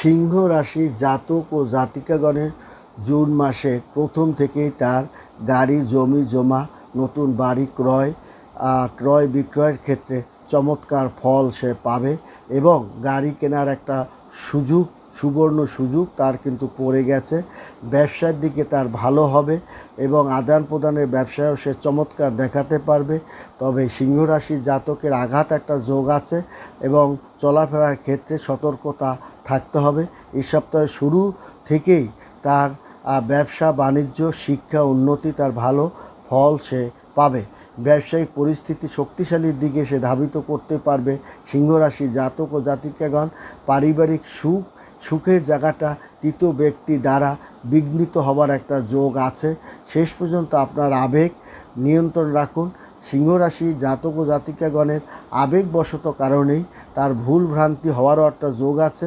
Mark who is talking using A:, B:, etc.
A: সিংহ রাশির জাতক ও জাতিকাগণের জুন মাসের প্রথম থেকেই তার গাড়ি, জমি জমা, নতুন বাড়ি ক্রয় বিক্রয়ের ক্ষেত্রে চমৎকার ফল সে পাবে এবং গাড়ি কেনার একটা সুবর্ণ সুযোগ তার কিন্তু পড়ে গেছে। ব্যবসার দিকে তার ভালো হবে এবং আদান প্রদানের ব্যবসায়ও সে চমৎকার দেখাতে পারবে। তবে সিংহ রাশির জাতকের আঘাত একটা যোগ আছে এবং চলাফেরার ক্ষেত্রে সতর্কতা থাকতে হবে। এই সপ্তাহের শুরু থেকেই তার ব্যবসা বাণিজ্য শিক্ষা উন্নতি তার ভালো ফল সে পাবে। ব্যবসায়িক পরিস্থিতি শক্তিশালীর দিকে সে ধাবিত করতে পারবে। সিংহ রাশি জাতক ও জাতিকাগণ পারিবারিক সুখের জায়গাটা তৃতীয় ব্যক্তি দ্বারা বিঘ্নিত হবার একটা যোগ আছে। শেষ পর্যন্ত আপনার আবেগ নিয়ন্ত্রণ রাখুন। সিংহ রাশি জাতক ও জাতিকাগণের আবেগবশত কারণেই তার ভুল ভ্রান্তি হওয়ারও একটা যোগ আছে।